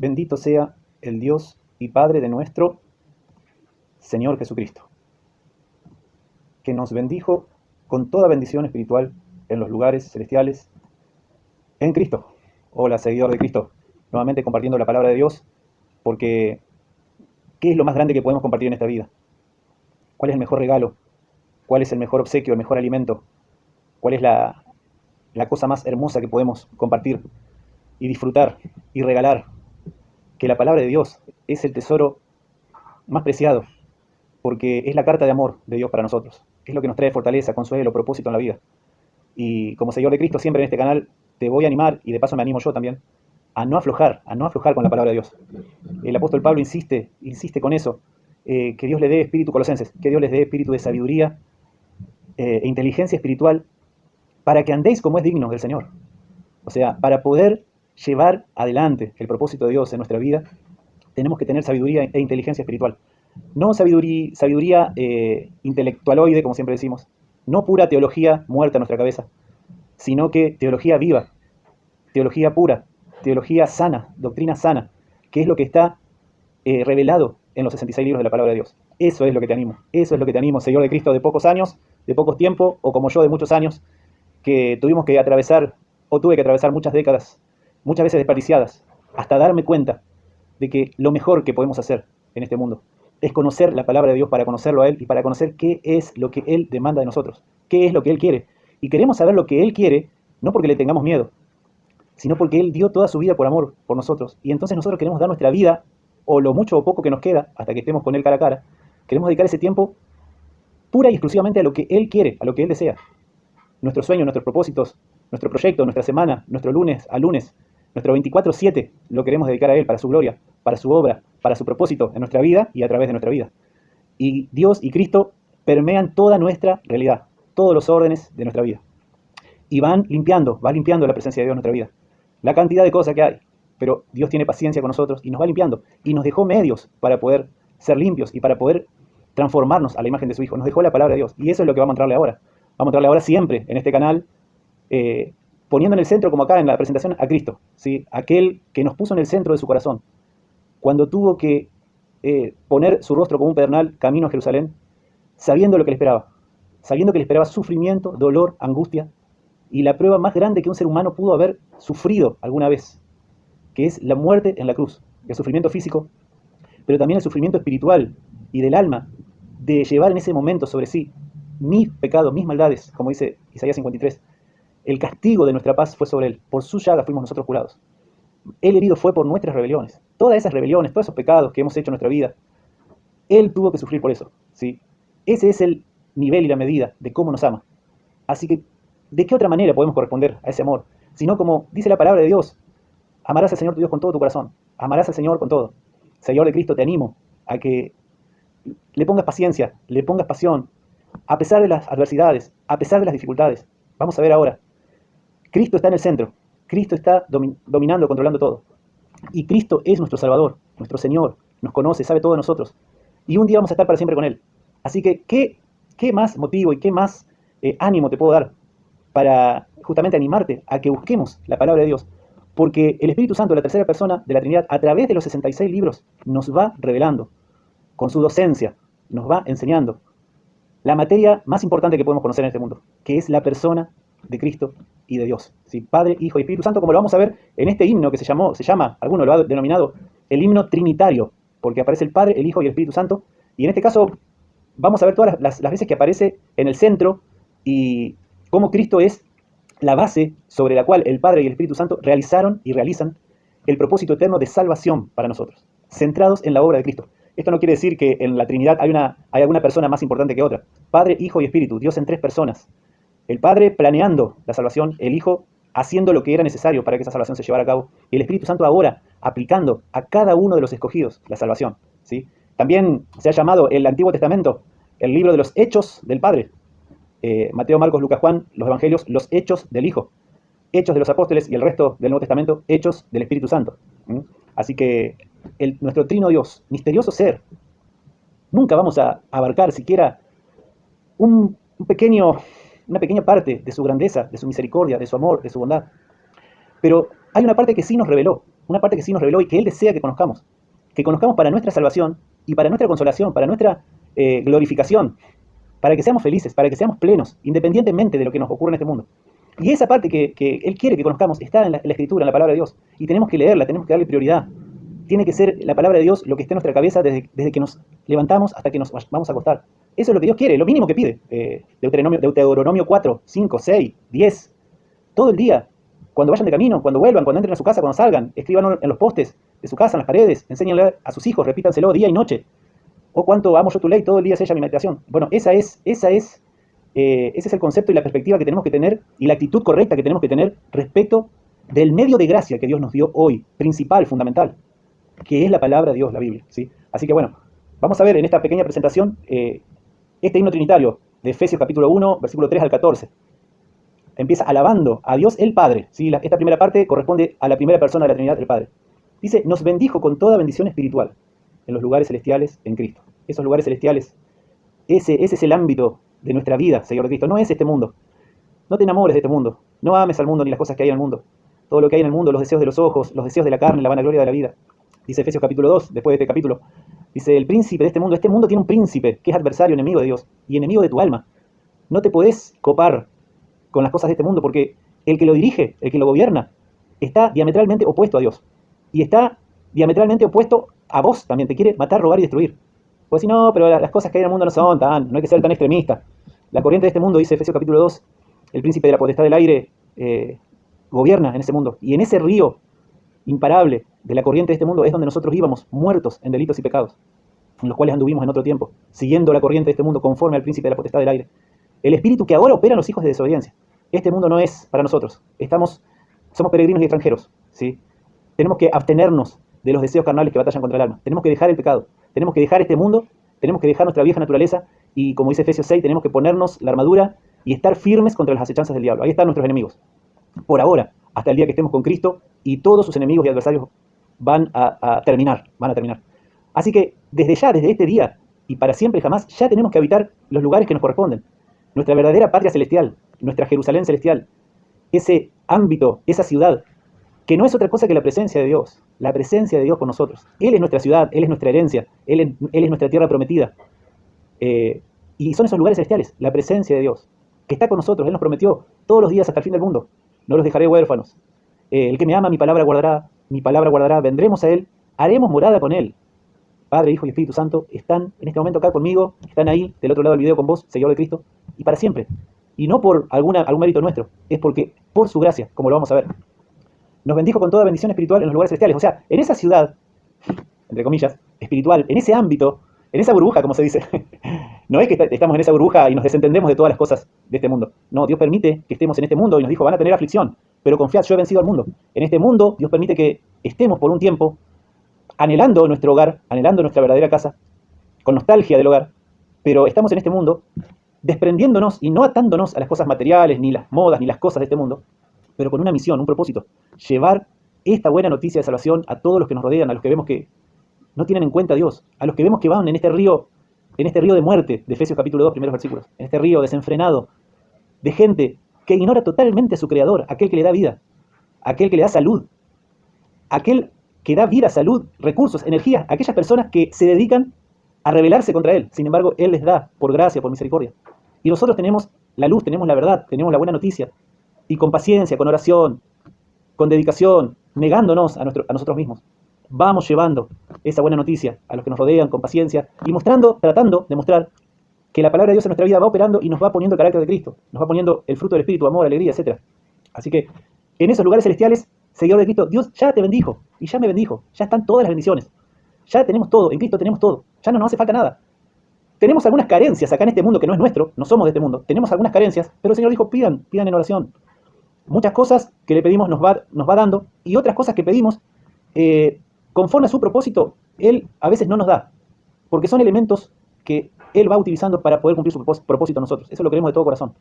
Bendito sea el Dios y Padre de nuestro Señor Jesucristo, que nos bendijo con toda bendición espiritual en los lugares celestiales en Cristo. Hola, seguidor de Cristo, nuevamente compartiendo la palabra de Dios, porque ¿qué es lo más grande que podemos compartir en esta vida? ¿Cuál es el mejor regalo? ¿Cuál es el mejor obsequio, el mejor alimento? ¿Cuál es la cosa más hermosa que podemos compartir y disfrutar y regalar? Que la palabra de Dios es el tesoro más preciado, porque es la carta de amor de Dios para nosotros. Es lo que nos trae fortaleza, consuelo, propósito en la vida. Y como seguidor de Cristo, siempre en este canal te voy a animar, y de paso me animo yo también, a no aflojar con la palabra de Dios. El apóstol Pablo insiste con eso, que Dios le dé espíritu, Colosenses, que Dios les dé espíritu de sabiduría e inteligencia espiritual para que andéis como es digno del Señor. O sea, para poder llevar adelante el propósito de Dios en nuestra vida, tenemos que tener sabiduría e inteligencia espiritual. No sabiduría intelectualoide, como siempre decimos, no pura teología muerta en nuestra cabeza, sino que teología viva, teología pura, teología sana, doctrina sana, que es lo que está revelado en los 66 libros de la palabra de Dios. Eso es lo que te animo, seguidor de Cristo de pocos años, de pocos tiempos, o como yo de muchos años, que tuvimos que atravesar, o tuve que atravesar muchas décadas, muchas veces desperdiciadas, hasta darme cuenta de que lo mejor que podemos hacer en este mundo es conocer la palabra de Dios para conocerlo a Él y para conocer qué es lo que Él demanda de nosotros, qué es lo que Él quiere. Y queremos saber lo que Él quiere, no porque le tengamos miedo, sino porque Él dio toda su vida por amor por nosotros. Y entonces nosotros queremos dar nuestra vida, o lo mucho o poco que nos queda, hasta que estemos con Él cara a cara, queremos dedicar ese tiempo pura y exclusivamente a lo que Él quiere, a lo que Él desea. Nuestros sueños, nuestros propósitos, nuestro proyecto, nuestra semana, nuestro lunes a lunes, nuestro 24/7, lo queremos dedicar a Él, para su gloria, para su obra, para su propósito en nuestra vida y a través de nuestra vida. Y Dios y Cristo permean toda nuestra realidad, todos los órdenes de nuestra vida. Y va limpiando la presencia de Dios en nuestra vida. La cantidad de cosas que hay, pero Dios tiene paciencia con nosotros y nos va limpiando. Y nos dejó medios para poder ser limpios y para poder transformarnos a la imagen de su Hijo. Nos dejó la palabra de Dios. Y eso es lo que vamos a mostrarle ahora. Vamos a mostrarle ahora siempre en este canal, poniendo en el centro, como acá en la presentación, a Cristo, ¿sí? Aquel que nos puso en el centro de su corazón. Cuando tuvo que poner su rostro como un pedernal camino a Jerusalén, sabiendo lo que le esperaba. Sabiendo que le esperaba sufrimiento, dolor, angustia, y la prueba más grande que un ser humano pudo haber sufrido alguna vez, que es la muerte en la cruz, el sufrimiento físico, pero también el sufrimiento espiritual y del alma, de llevar en ese momento sobre sí mis pecados, mis maldades, como dice Isaías 53. El castigo de nuestra paz fue sobre Él, por su llaga fuimos nosotros curados. Él herido fue por nuestras rebeliones, todas esas rebeliones, todos esos pecados que hemos hecho en nuestra vida, Él tuvo que sufrir por eso, ¿sí? Ese es el nivel y la medida de cómo nos ama. Así que, ¿de qué otra manera podemos corresponder a ese amor? Sino como dice la palabra de Dios, amarás al Señor tu Dios con todo tu corazón, amarás al Señor con todo. Señor de Cristo, te animo a que le pongas paciencia, le pongas pasión, a pesar de las adversidades, a pesar de las dificultades. Vamos a ver ahora. Cristo está en el centro, Cristo está dominando, controlando todo. Y Cristo es nuestro Salvador, nuestro Señor, nos conoce, sabe todo de nosotros. Y un día vamos a estar para siempre con Él. Así que, ¿qué más motivo y qué más ánimo te puedo dar para justamente animarte a que busquemos la palabra de Dios? Porque el Espíritu Santo, la tercera persona de la Trinidad, a través de los 66 libros, nos va revelando, con su docencia, nos va enseñando la materia más importante que podemos conocer en este mundo, que es la persona de Cristo y de Dios, ¿sí? Padre, Hijo y Espíritu Santo, como lo vamos a ver en este himno que se llama, alguno lo ha denominado el himno trinitario, porque aparece el Padre, el Hijo y el Espíritu Santo, y en este caso vamos a ver todas las veces que aparece en el centro y cómo Cristo es la base sobre la cual el Padre y el Espíritu Santo realizaron y realizan el propósito eterno de salvación para nosotros, centrados en la obra de Cristo. Esto no quiere decir que en la Trinidad hay alguna persona más importante que otra. Padre, Hijo y Espíritu, Dios en tres personas. El Padre planeando la salvación, el Hijo haciendo lo que era necesario para que esa salvación se llevara a cabo, y el Espíritu Santo ahora aplicando a cada uno de los escogidos la salvación, ¿sí? También se ha llamado el Antiguo Testamento el libro de los hechos del Padre. Mateo, Marcos, Lucas, Juan, los Evangelios, los hechos del Hijo. Hechos de los apóstoles y el resto del Nuevo Testamento, hechos del Espíritu Santo. Así que nuestro trino Dios, misterioso ser, nunca vamos a abarcar siquiera una pequeña parte de su grandeza, de su misericordia, de su amor, de su bondad. Pero hay una parte que sí nos reveló, una parte que sí nos reveló y que Él desea que conozcamos para nuestra salvación y para nuestra consolación, para nuestra glorificación, para que seamos felices, para que seamos plenos, independientemente de lo que nos ocurra en este mundo. Y esa parte que Él quiere que conozcamos está en la Escritura, en la palabra de Dios, y tenemos que leerla, tenemos que darle prioridad. Tiene que ser la palabra de Dios lo que esté en nuestra cabeza desde que nos levantamos hasta que nos vamos a acostar. Eso es lo que Dios quiere, lo mínimo que pide. Deuteronomio 4, 5, 6, 10, todo el día. Cuando vayan de camino, cuando vuelvan, cuando entren a su casa, cuando salgan, escríbanlo en los postes de su casa, en las paredes, enséñenle a sus hijos, repítanselo día y noche. Oh, cuánto amo yo tu ley, todo el día es ella mi meditación. Bueno, ese es el concepto y la perspectiva que tenemos que tener y la actitud correcta que tenemos que tener respecto del medio de gracia que Dios nos dio hoy, principal, fundamental, que es la palabra de Dios, la Biblia, ¿sí? Así que bueno, vamos a ver en esta pequeña presentación este himno trinitario de Efesios capítulo 1, versículo 3 al 14. Empieza alabando a Dios el Padre, ¿sí? Esta primera parte corresponde a la primera persona de la Trinidad, el Padre. Dice, nos bendijo con toda bendición espiritual en los lugares celestiales en Cristo. Esos lugares celestiales, ese es el ámbito de nuestra vida, Señor Cristo. No es este mundo. No te enamores de este mundo. No ames al mundo ni las cosas que hay en el mundo. Todo lo que hay en el mundo, los deseos de los ojos, los deseos de la carne, la vanagloria de la vida. Dice Efesios capítulo 2, después de este capítulo. Dice, el príncipe de este mundo tiene un príncipe que es adversario, enemigo de Dios y enemigo de tu alma. No te podés copar con las cosas de este mundo porque el que lo dirige, el que lo gobierna, está diametralmente opuesto a Dios. Y está diametralmente opuesto a vos también. Te quiere matar, robar y destruir. Pues si no, pero las cosas que hay en el mundo no hay que ser tan extremista. La corriente de este mundo, dice Efesios capítulo 2, el príncipe de la potestad del aire gobierna en ese mundo. Y en ese río imparable de la corriente de este mundo es donde nosotros íbamos, muertos en delitos y pecados, en los cuales anduvimos en otro tiempo, siguiendo la corriente de este mundo conforme al príncipe de la potestad del aire. El espíritu que ahora opera en los hijos de desobediencia. Este mundo no es para nosotros. Somos peregrinos y extranjeros, ¿sí? Tenemos que abstenernos de los deseos carnales que batallan contra el alma. Tenemos que dejar el pecado. Tenemos que dejar este mundo. Tenemos que dejar nuestra vieja naturaleza. Y como dice Efesios 6, tenemos que ponernos la armadura y estar firmes contra las acechanzas del diablo. Ahí están nuestros enemigos. Por ahora, hasta el día que estemos con Cristo, y todos sus enemigos y adversarios van a terminar. Así que desde ya, desde este día y para siempre y jamás, ya tenemos que habitar los lugares que nos corresponden. Nuestra verdadera patria celestial, nuestra Jerusalén celestial, ese ámbito, esa ciudad, que no es otra cosa que la presencia de Dios con nosotros. Él es nuestra ciudad, Él es nuestra herencia, Él es nuestra tierra prometida. Y son esos lugares celestiales, la presencia de Dios, que está con nosotros. Él nos prometió todos los días hasta el fin del mundo, no los dejaré huérfanos. El que me ama, mi palabra guardará, vendremos a Él, haremos morada con Él. Padre, Hijo y Espíritu Santo están en este momento acá conmigo, están ahí del otro lado del video con vos, seguidor de Cristo, y para siempre. Y no por algún mérito nuestro, es porque por su gracia, como lo vamos a ver. Nos bendijo con toda bendición espiritual en los lugares celestiales. O sea, en esa ciudad, entre comillas, espiritual, en ese ámbito, en esa burbuja, como se dice. No es que estamos en esa burbuja y nos desentendemos de todas las cosas de este mundo. No, Dios permite que estemos en este mundo y nos dijo, van a tener aflicción, pero confiad, yo he vencido al mundo. En este mundo, Dios permite que estemos por un tiempo anhelando nuestro hogar, anhelando nuestra verdadera casa, con nostalgia del hogar, pero estamos en este mundo desprendiéndonos y no atándonos a las cosas materiales, ni las modas, ni las cosas de este mundo, pero con una misión, un propósito, llevar esta buena noticia de salvación a todos los que nos rodean, a los que vemos que no tienen en cuenta a Dios, a los que vemos que van en este río de muerte, de Efesios capítulo 2, primeros versículos, en este río desenfrenado, de gente que ignora totalmente a su Creador, aquel que le da vida, aquel que le da salud, aquel que da vida, salud, recursos, energía, aquellas personas que se dedican a rebelarse contra Él. Sin embargo, Él les da por gracia, por misericordia. Y nosotros tenemos la luz, tenemos la verdad, tenemos la buena noticia. Y con paciencia, con oración, con dedicación, negándonos a nosotros mismos, vamos llevando esa buena noticia a los que nos rodean con paciencia y tratando de mostrar que la palabra de Dios en nuestra vida va operando y nos va poniendo el carácter de Cristo, nos va poniendo el fruto del Espíritu, amor, alegría, etc. Así que en esos lugares celestiales, seguidor de Cristo, Dios ya te bendijo y ya me bendijo, ya están todas las bendiciones, ya tenemos todo, en Cristo tenemos todo, ya no nos hace falta nada. Tenemos algunas carencias acá en este mundo que no es nuestro, no somos de este mundo, tenemos algunas carencias, pero el Señor dijo, pidan en oración. Muchas cosas que le pedimos nos va dando, y otras cosas que pedimos, conforme a su propósito, Él a veces no nos da, porque son elementos que Él va utilizando para poder cumplir su propósito a nosotros. Eso lo queremos de todo corazón.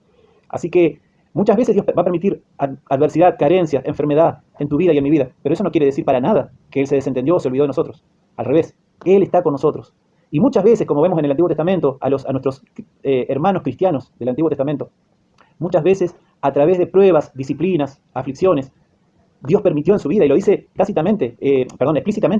Así que muchas veces Dios va a permitir adversidad, carencia, enfermedad en tu vida y en mi vida, pero eso no quiere decir para nada que Él se desentendió o se olvidó de nosotros. Al revés, Él está con nosotros. Y muchas veces, como vemos en el Antiguo Testamento, a nuestros hermanos cristianos del Antiguo Testamento, muchas veces a través de pruebas, disciplinas, aflicciones, Dios permitió en su vida, y lo dice explícitamente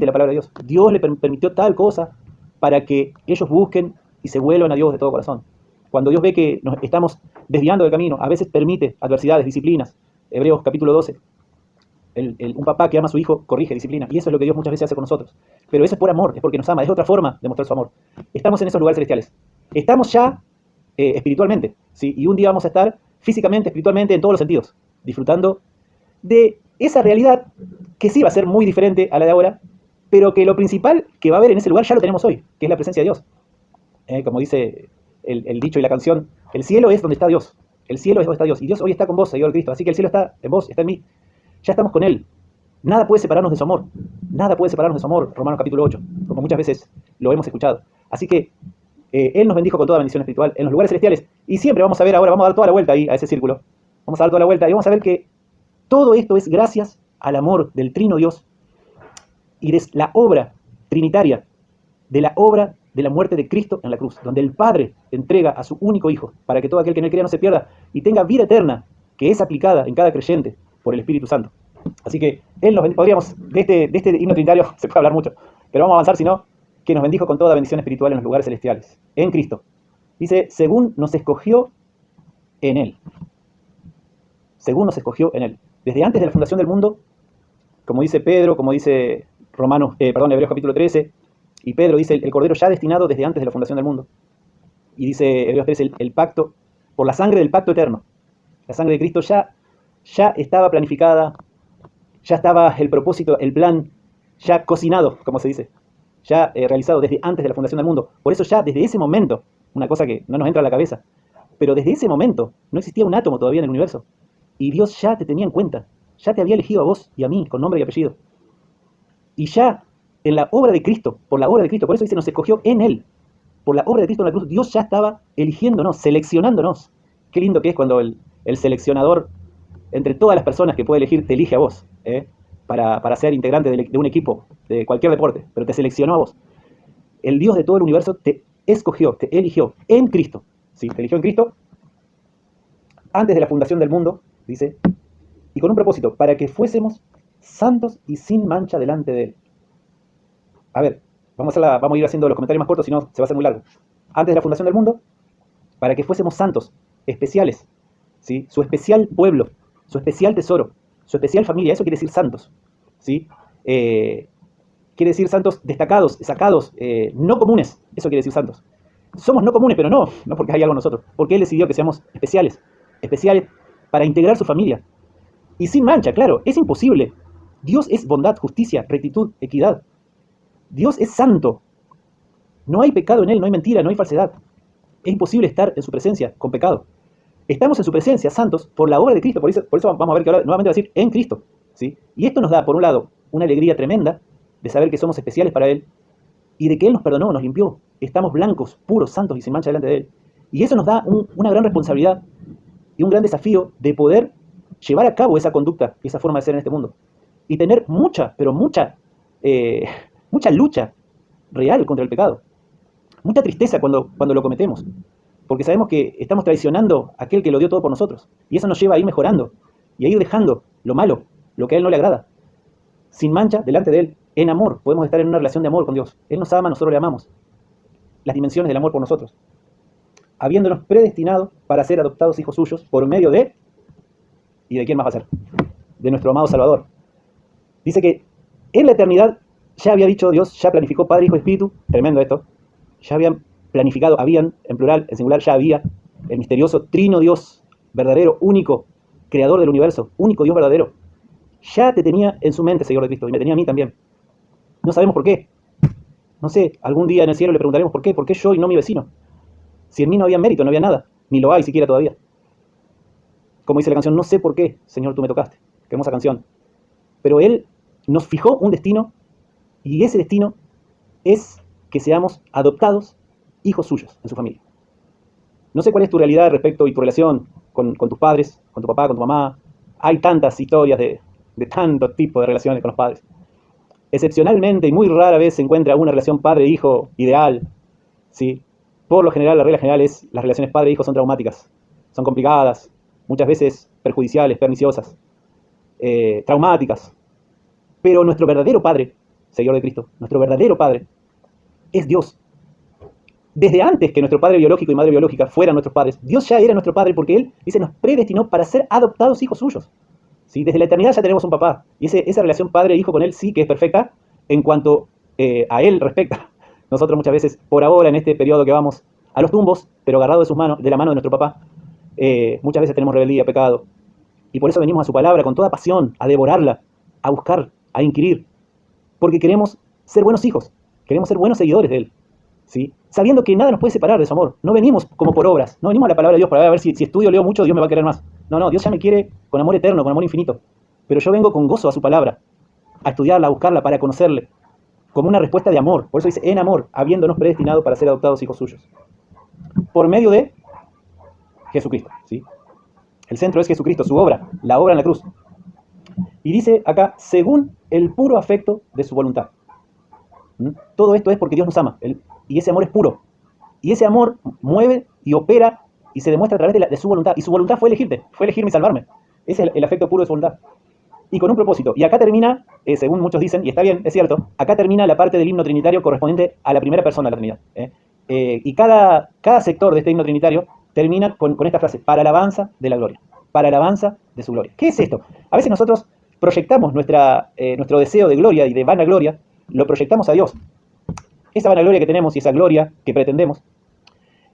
la palabra de Dios. Dios le permitió tal cosa para que ellos busquen y se vuelvan a Dios de todo corazón. Cuando Dios ve que nos estamos desviando del camino, a veces permite adversidades, disciplinas. Hebreos capítulo 12. Un papá que ama a su hijo corrige, disciplina. Y eso es lo que Dios muchas veces hace con nosotros. Pero eso es por amor, es porque nos ama, es otra forma de mostrar su amor. Estamos en esos lugares celestiales. Estamos ya espiritualmente, ¿sí? Y un día vamos a estar físicamente, espiritualmente, en todos los sentidos, disfrutando de esa realidad que sí va a ser muy diferente a la de ahora, pero que lo principal que va a haber en ese lugar ya lo tenemos hoy, que es la presencia de Dios. Como dice el dicho y la canción, el cielo es donde está Dios. El cielo es donde está Dios. Y Dios hoy está con vos, seguidor de Cristo. Así que el cielo está en vos, está en mí. Ya estamos con Él. Nada puede separarnos de su amor. Nada puede separarnos de su amor. Romanos capítulo 8, como muchas veces lo hemos escuchado. Así que Él nos bendijo con toda bendición espiritual en los lugares celestiales. Y siempre vamos a ver ahora, vamos a dar toda la vuelta ahí a ese círculo. Vamos a dar toda la vuelta y vamos a ver que todo esto es gracias al amor del Trino Dios y de la obra trinitaria, de la obra de la muerte de Cristo en la cruz, donde el Padre entrega a su único Hijo para que todo aquel que en él crea no se pierda y tenga vida eterna, que es aplicada en cada creyente por el Espíritu Santo. Así que Él nos podríamos, de este himno trinitario se puede hablar mucho, pero vamos a avanzar, sino que nos bendijo con toda bendición espiritual en los lugares celestiales, en Cristo. Dice, según nos escogió en Él. Según nos escogió en Él. Desde antes de la fundación del mundo, como dice Pedro, como dice Hebreos capítulo 13, y Pedro dice el Cordero ya destinado desde antes de la fundación del mundo. Y dice Hebreos 13, el pacto, por la sangre del pacto eterno. La sangre de Cristo ya estaba planificada, ya estaba el propósito, el plan, ya cocinado, como se dice, ya realizado desde antes de la fundación del mundo. Por eso ya desde ese momento, una cosa que no nos entra a la cabeza, pero desde ese momento no existía un átomo todavía en el universo. Y Dios ya te tenía en cuenta, ya te había elegido a vos y a mí con nombre y apellido. Y ya en la obra de Cristo, por la obra de Cristo, por eso dice, nos escogió en Él. Por la obra de Cristo en la cruz, Dios ya estaba eligiéndonos, seleccionándonos. Qué lindo que es cuando el seleccionador, entre todas las personas que puede elegir, te elige a vos, para ser integrante de un equipo, de cualquier deporte, pero te seleccionó a vos. El Dios de todo el universo te escogió, te eligió en Cristo. ¿Sí? Te eligió en Cristo antes de la fundación del mundo, dice, y con un propósito, para que fuésemos santos y sin mancha delante de Él. A ver, vamos a ir haciendo los comentarios más cortos, si no se va a hacer muy largo. Antes de la fundación del mundo, para que fuésemos santos, especiales, ¿sí? Su especial pueblo, su especial tesoro, su especial familia, eso quiere decir santos, ¿sí? Quiere decir santos destacados, sacados, no comunes, eso quiere decir santos. Somos no comunes, pero no porque hay algo en nosotros, porque Él decidió que seamos especiales para integrar su familia. Y sin mancha, claro, es imposible. Dios es bondad, justicia, rectitud, equidad. Dios es santo. No hay pecado en Él, no hay mentira, no hay falsedad. Es imposible estar en su presencia con pecado. Estamos en su presencia, santos, por la obra de Cristo. Por eso vamos a ver que ahora nuevamente va a decir en Cristo, ¿sí? Y esto nos da, por un lado, una alegría tremenda de saber que somos especiales para Él y de que Él nos perdonó, nos limpió. Estamos blancos, puros, santos y sin mancha delante de Él. Y eso nos da una gran responsabilidad y un gran desafío de poder llevar a cabo esa conducta y esa forma de ser en este mundo. Y tener mucha lucha real contra el pecado. Mucha tristeza cuando lo cometemos. Porque sabemos que estamos traicionando a aquel que lo dio todo por nosotros. Y eso nos lleva a ir mejorando y a ir dejando lo malo, lo que a Él no le agrada. Sin mancha, delante de Él, en amor. Podemos estar en una relación de amor con Dios. Él nos ama, nosotros le amamos. Las dimensiones del amor por nosotros. Habiéndonos predestinado para ser adoptados hijos suyos por medio de... ¿Y de quién más va a ser? De nuestro amado Salvador. Dice que en la eternidad ya había dicho Dios, ya planificó Padre, Hijo y Espíritu. Tremendo esto. Ya habían planificado, habían, en plural, en singular, ya había el misterioso Trino Dios, verdadero, único, creador del universo, único Dios verdadero. Ya te tenía en su mente, Señor de Cristo, y me tenía a mí también. No sabemos por qué. No sé, algún día en el cielo le preguntaremos por qué yo y no mi vecino. Si en mí no había mérito, no había nada, ni lo hay siquiera todavía. Como dice la canción, no sé por qué, Señor, tú me tocaste. Qué hermosa canción. Pero Él nos fijó un destino, y ese destino es que seamos adoptados hijos suyos en su familia. No sé cuál es tu realidad respecto y tu relación con tus padres, con tu papá, con tu mamá. Hay tantas historias de tanto tipo de relaciones con los padres. Excepcionalmente y muy rara vez se encuentra una relación padre-hijo ideal, ¿sí? Por lo general, la regla general es las relaciones padre-hijo son traumáticas, son complicadas, muchas veces perjudiciales, perniciosas. traumáticas. Pero nuestro verdadero Padre, Señor de Cristo, nuestro verdadero Padre, es Dios. Desde antes que nuestro padre biológico y madre biológica fueran nuestros padres, Dios ya era nuestro Padre porque Él, dice, nos predestinó para ser adoptados hijos suyos. ¿Sí? Desde la eternidad ya tenemos un papá. Y esa relación padre-hijo con Él sí que es perfecta en cuanto a Él respecta. Nosotros muchas veces, por ahora, en este periodo que vamos a los tumbos, pero agarrados de sus manos, de la mano de nuestro papá, muchas veces tenemos rebeldía, pecado. Y por eso venimos a su palabra con toda pasión, a devorarla, a buscar, a inquirir. Porque queremos ser buenos hijos, queremos ser buenos seguidores de Él. ¿Sí? Sabiendo que nada nos puede separar de su amor. No venimos como por obras, no venimos a la palabra de Dios para ver si estudio, leo mucho, Dios me va a querer más. No, Dios ya me quiere con amor eterno, con amor infinito. Pero yo vengo con gozo a su palabra, a estudiarla, a buscarla, para conocerle, como una respuesta de amor. Por eso dice, en amor, habiéndonos predestinado para ser adoptados hijos suyos. Por medio de Jesucristo. ¿Sí? El centro es Jesucristo, su obra, la obra en la cruz. Y dice acá, según el puro afecto de su voluntad. Todo esto es porque Dios nos ama. Y ese amor es puro. Y ese amor mueve y opera y se demuestra a través de su voluntad. Y su voluntad fue elegirte, fue elegirme y salvarme. Ese es el afecto puro de su voluntad. Y con un propósito. Y acá termina, según muchos dicen, y está bien, es cierto, acá termina la parte del himno trinitario correspondiente a la primera persona de la Trinidad. Y cada sector de este himno trinitario termina con esta frase, para alabanza de la gloria. Para alabanza de su gloria. ¿Qué es esto? A veces nosotros proyectamos nuestro deseo de gloria y de vanagloria, lo proyectamos a Dios. Esa vanagloria que tenemos y esa gloria que pretendemos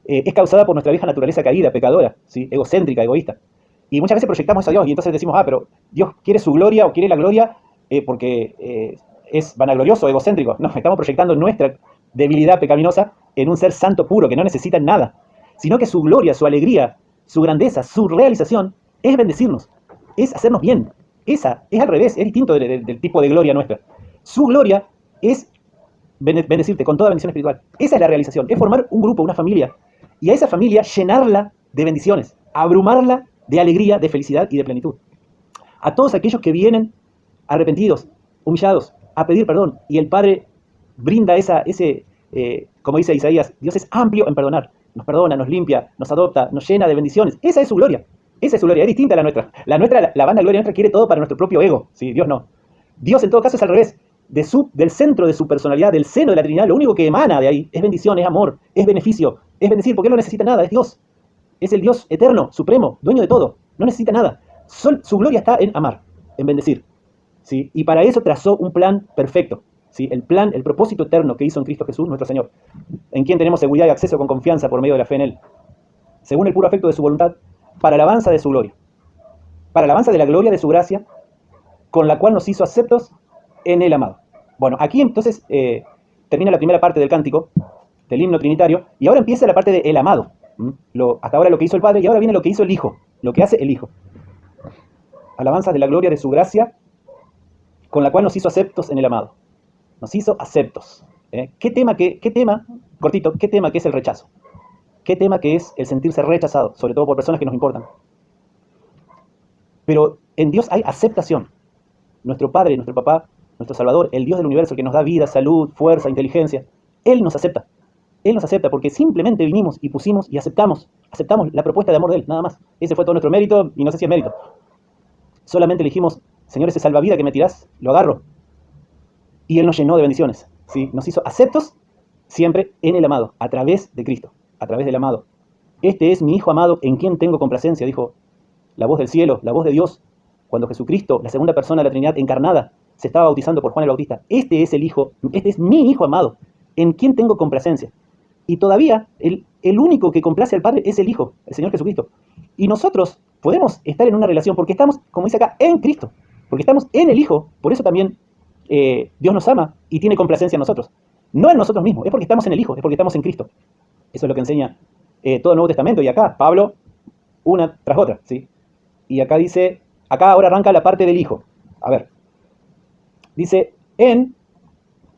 es causada por nuestra vieja naturaleza caída, pecadora, ¿sí? Egocéntrica, egoísta. Y muchas veces proyectamos eso a Dios y entonces decimos, pero Dios quiere su gloria o quiere la gloria porque es vanaglorioso, egocéntrico. No, estamos proyectando nuestra debilidad pecaminosa en un ser santo puro que no necesita nada, sino que su gloria, su alegría, su grandeza, su realización es bendecirnos, es hacernos bien. Esa es al revés, es distinto del tipo de gloria nuestra. Su gloria es bendecirte con toda bendición espiritual. Esa es la realización, es formar un grupo, una familia, y a esa familia llenarla de bendiciones, abrumarla de alegría, de felicidad y de plenitud. A todos aquellos que vienen arrepentidos, humillados, a pedir perdón, y el Padre brinda como dice Isaías, Dios es amplio en perdonar, nos perdona, nos limpia, nos adopta, nos llena de bendiciones. Esa es su gloria, es distinta a la nuestra. La vanagloria nuestra quiere todo para nuestro propio ego, ¿sí? Dios no. Dios en todo caso es al revés. Del centro de su personalidad, del seno de la Trinidad, lo único que emana de ahí es bendición, es amor, es beneficio, es bendecir, porque Él no necesita nada, es Dios. Es el Dios eterno, supremo, dueño de todo, no necesita nada. Su gloria está en amar, en bendecir. ¿Sí? Y para eso trazó un plan perfecto. ¿Sí? El propósito eterno que hizo en Cristo Jesús, nuestro Señor, en quien tenemos seguridad y acceso con confianza por medio de la fe en Él, según el puro afecto de su voluntad, para alabanza de su gloria, para alabanza de la gloria de su gracia, con la cual nos hizo aceptos en el amado. Bueno, aquí entonces termina la primera parte del cántico, del himno trinitario, y ahora empieza la parte del amado. Hasta ahora lo que hizo el Padre, y ahora viene lo que hizo el Hijo, lo que hace el Hijo. Alabanzas de la gloria de su gracia, con la cual nos hizo aceptos en el amado. Nos hizo aceptos. ¿Qué tema que es el rechazo? ¿Qué tema que es el sentirse rechazado, sobre todo por personas que nos importan? Pero en Dios hay aceptación. Nuestro Padre, nuestro Papá, nuestro Salvador, el Dios del universo, el que nos da vida, salud, fuerza, inteligencia, Él nos acepta. Él nos acepta porque simplemente vinimos y pusimos y aceptamos la propuesta de amor de Él, nada más. Ese fue todo nuestro mérito y no sé si es mérito. Solamente le dijimos, Señor, ese salvavidas que me tirás, lo agarro. Y Él nos llenó de bendiciones. ¿Sí? Nos hizo aceptos siempre en el amado, a través de Cristo, a través del amado. Este es mi Hijo amado en quien tengo complacencia, dijo la voz del cielo, la voz de Dios, cuando Jesucristo, la segunda persona de la Trinidad encarnada, se estaba bautizando por Juan el Bautista. Este es el Hijo, este es mi Hijo amado, en quien tengo complacencia. Y todavía el único que complace al Padre es el Hijo, el Señor Jesucristo. Y nosotros podemos estar en una relación porque estamos, como dice acá, en Cristo. Porque estamos en el Hijo. Por eso también Dios nos ama y tiene complacencia en nosotros. No en nosotros mismos, es porque estamos en el Hijo, es porque estamos en Cristo. Eso es lo que enseña todo el Nuevo Testamento. Y acá, Pablo, una tras otra, ¿sí? Y acá dice, acá ahora arranca la parte del Hijo. A ver. Dice, ¿en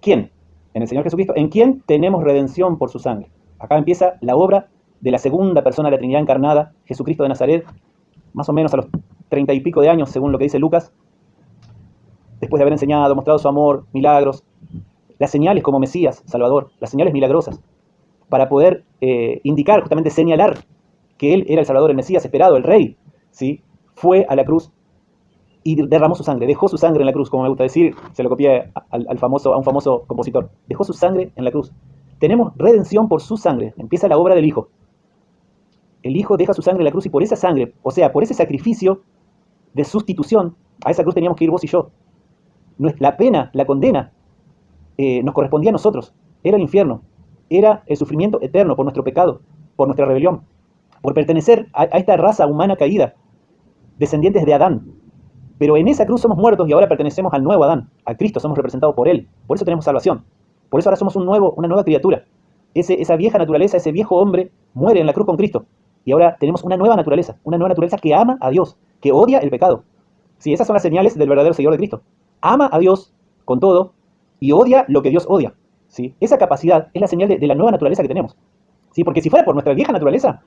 quién? En el Señor Jesucristo, en quien tenemos redención por su sangre. Acá empieza la obra de la segunda persona de la Trinidad encarnada, Jesucristo de Nazaret, más o menos a los 30 y pico de años, según lo que dice Lucas, después de haber enseñado, mostrado su amor, milagros, las señales como Mesías, Salvador, las señales milagrosas, para poder indicar, justamente señalar que Él era el Salvador, el Mesías esperado, el Rey, ¿sí? Fue a la cruz y derramó su sangre, dejó su sangre en la cruz, como me gusta decir, se lo copié a un famoso compositor, dejó su sangre en la cruz. Tenemos redención por su sangre, empieza la obra del Hijo. El Hijo deja su sangre en la cruz y por esa sangre, o sea, por ese sacrificio de sustitución, a esa cruz teníamos que ir vos y yo. La pena, la condena, nos correspondía a nosotros, era el infierno, era el sufrimiento eterno por nuestro pecado, por nuestra rebelión, por pertenecer a esta raza humana caída, descendientes de Adán. Pero en esa cruz somos muertos y ahora pertenecemos al nuevo Adán, a Cristo, somos representados por Él, por eso tenemos salvación, por eso ahora somos una nueva criatura. Esa vieja naturaleza, ese viejo hombre muere en la cruz con Cristo y ahora tenemos una nueva naturaleza que ama a Dios, que odia el pecado. Sí, esas son las señales del verdadero seguidor de Cristo. Ama a Dios con todo y odia lo que Dios odia. ¿Sí? Esa capacidad es la señal de la nueva naturaleza que tenemos. ¿Sí? Porque si fuera por nuestra vieja naturaleza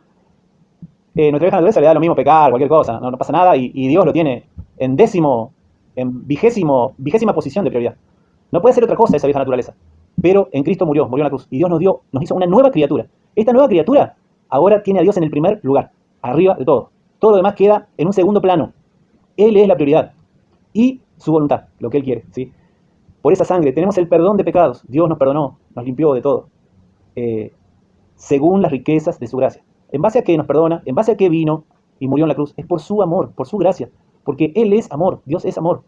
le da lo mismo pecar, cualquier cosa, no pasa nada y Dios lo tiene en vigésima posición de prioridad. No puede ser otra cosa esa vieja naturaleza. Pero en Cristo murió en la cruz y Dios nos hizo una nueva criatura. Esta nueva criatura ahora tiene a Dios en el primer lugar, arriba de todo. Todo lo demás queda en un segundo plano. Él es la prioridad y su voluntad, lo que Él quiere, ¿sí? Por esa sangre tenemos el perdón de pecados. Dios nos perdonó, nos limpió de todo. Según las riquezas de su gracia. ¿En base a qué nos perdona? ¿En base a qué vino y murió en la cruz? Es por su amor, por su gracia. Porque Él es amor, Dios es amor.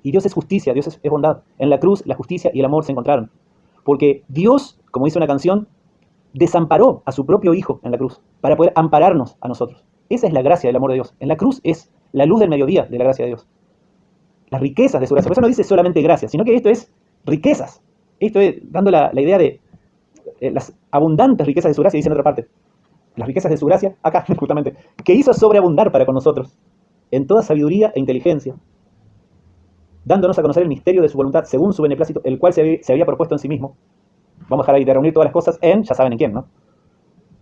Y Dios es justicia, Dios es bondad. En la cruz la justicia y el amor se encontraron. Porque Dios, como dice una canción, desamparó a su propio Hijo en la cruz para poder ampararnos a nosotros. Esa es la gracia del amor de Dios. En la cruz es la luz del mediodía de la gracia de Dios. Las riquezas de su gracia. Por eso no dice solamente gracia, sino que esto es riquezas. Esto es dando la idea de las abundantes riquezas de su gracia, dice en otra parte. Las riquezas de su gracia, acá justamente, que hizo sobreabundar para con nosotros en toda sabiduría e inteligencia, dándonos a conocer el misterio de su voluntad según su beneplácito, el cual se había propuesto en sí mismo. Vamos a dejar ahí de reunir todas las cosas en, ya saben en quién, ¿no?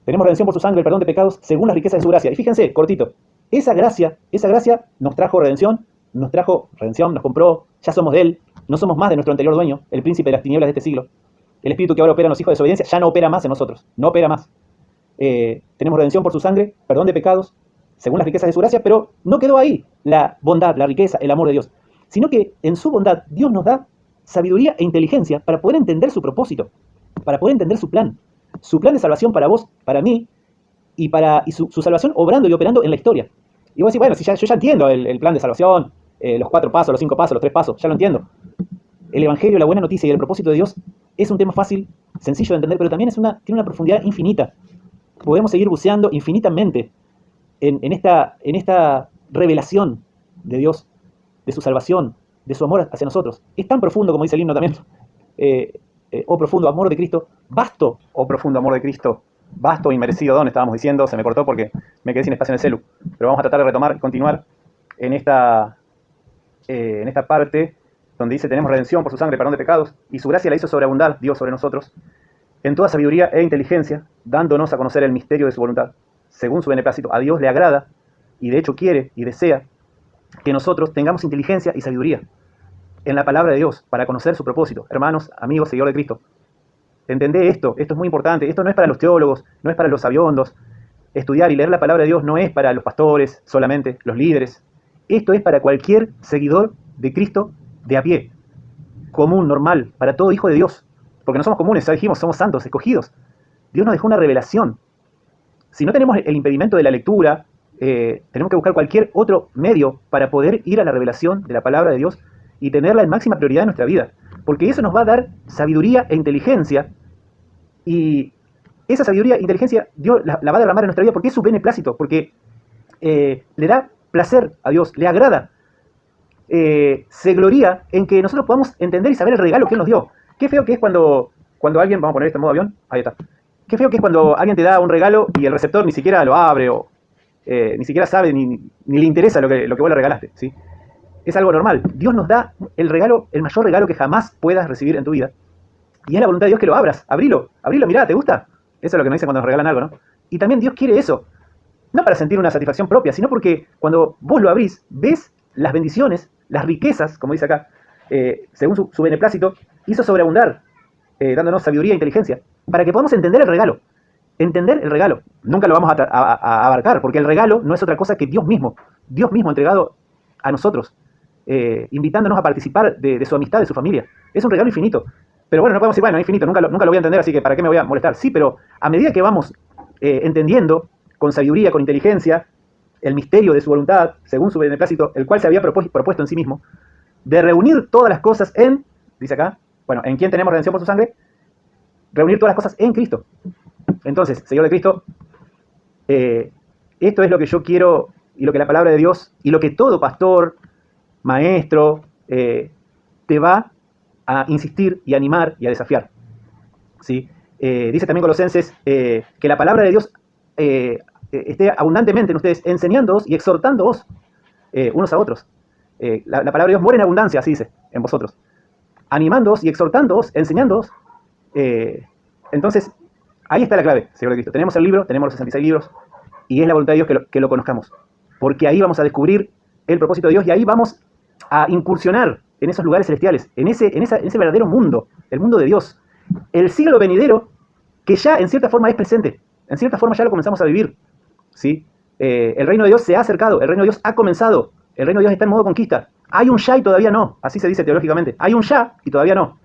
Tenemos redención por su sangre, el perdón de pecados, según las riquezas de su gracia. Y fíjense, cortito, esa gracia nos trajo redención, nos compró, ya somos de Él, no somos más de nuestro anterior dueño, el príncipe de las tinieblas de este siglo. El espíritu que ahora opera en los hijos de desobediencia ya no opera más en nosotros, no opera más. Tenemos redención por su sangre, perdón de pecados, según las riquezas de su gracia, pero no quedó ahí la bondad, la riqueza, el amor de Dios, sino que en su bondad Dios nos da sabiduría e inteligencia para poder entender su propósito, para poder entender su plan de salvación para vos, para mí, y su salvación obrando y operando en la historia. Y vos decís, bueno, si yo ya entiendo el plan de salvación, los 4 pasos, los 5 pasos, los 3 pasos, ya lo entiendo. El Evangelio, la buena noticia y el propósito de Dios es un tema fácil, sencillo de entender, pero también tiene una profundidad infinita. Podemos seguir buceando infinitamente en esta revelación de Dios, de su salvación, de su amor hacia nosotros. Es tan profundo, como dice el himno también, oh profundo amor de Cristo, vasto, oh profundo amor de Cristo, vasto y merecido don, estábamos diciendo, se me cortó porque me quedé sin espacio en el celu, pero vamos a tratar de retomar y continuar en esta parte donde dice, tenemos redención por su sangre, perdón de pecados, y su gracia la hizo sobreabundar, Dios sobre nosotros, en toda sabiduría e inteligencia, dándonos a conocer el misterio de su voluntad, según su beneplácito. A Dios le agrada, y de hecho quiere y desea, que nosotros tengamos inteligencia y sabiduría en la palabra de Dios, para conocer su propósito. Hermanos, amigos, seguidores de Cristo, entendé esto es muy importante. Esto no es para los teólogos, no es para los sabiondos. Estudiar y leer la palabra de Dios no es para los pastores solamente, los líderes. Esto es para cualquier seguidor de Cristo de a pie, común, normal, para todo hijo de Dios. Porque no somos comunes, ya dijimos, somos santos, escogidos. Dios nos dejó una revelación. Si no tenemos el impedimento de la lectura, tenemos que buscar cualquier otro medio para poder ir a la revelación de la palabra de Dios y tenerla en máxima prioridad en nuestra vida. Porque eso nos va a dar sabiduría e inteligencia. Y esa sabiduría e inteligencia Dios la va a derramar en nuestra vida porque es su beneplácito, porque le da placer a Dios, le agrada. Se gloría en que nosotros podamos entender y saber el regalo que Él nos dio. Qué feo que es cuando alguien, vamos a poner este en modo avión, ahí está. Qué feo que es cuando alguien te da un regalo y el receptor ni siquiera lo abre o ni siquiera sabe ni le interesa lo que vos le regalaste, ¿sí? Es algo normal. Dios nos da el regalo, el mayor regalo que jamás puedas recibir en tu vida. Y es la voluntad de Dios que lo abras. Abrilo, mirá, ¿te gusta? Eso es lo que nos dicen cuando nos regalan algo, ¿no? Y también Dios quiere eso. No para sentir una satisfacción propia, sino porque cuando vos lo abrís, ves las bendiciones, las riquezas, como dice acá, según su beneplácito, hizo sobreabundar, dándonos sabiduría e inteligencia, para que podamos entender el regalo. Entender el regalo. Nunca lo vamos a abarcar, porque el regalo no es otra cosa que Dios mismo entregado a nosotros. invitándonos a participar de su amistad, de su familia. Es un regalo infinito. Pero bueno, no podemos decir, bueno, es infinito, nunca lo voy a entender, así que ¿para qué me voy a molestar? Sí, pero a medida que vamos entendiendo con sabiduría, con inteligencia, el misterio de su voluntad, según su beneplácito, el cual se había propuesto en sí mismo, de reunir todas las cosas en, dice acá, bueno, ¿en quién tenemos redención por su sangre? Reunir todas las cosas en Cristo. Entonces, Señor de Cristo, esto es lo que yo quiero y lo que la palabra de Dios y lo que todo pastor, maestro, te va a insistir y animar y a desafiar. ¿Sí? Dice también Colosenses que la palabra de Dios esté abundantemente en ustedes, enseñándoos y exhortándoos unos a otros. La palabra de Dios muere en abundancia, así dice, en vosotros. Animándoos y exhortándoos, enseñándoos. Entonces, ahí está la clave, Señor de Cristo. Tenemos el libro, tenemos los 66 libros, y es la voluntad de Dios que lo conozcamos. Porque ahí vamos a descubrir el propósito de Dios y ahí vamos a incursionar en esos lugares celestiales, en ese verdadero mundo, el mundo de Dios. El siglo venidero, que ya en cierta forma es presente, en cierta forma ya lo comenzamos a vivir. ¿Sí? El reino de Dios se ha acercado, el reino de Dios ha comenzado, el reino de Dios está en modo conquista. Hay un ya y todavía no, así se dice teológicamente. Hay un ya y todavía no.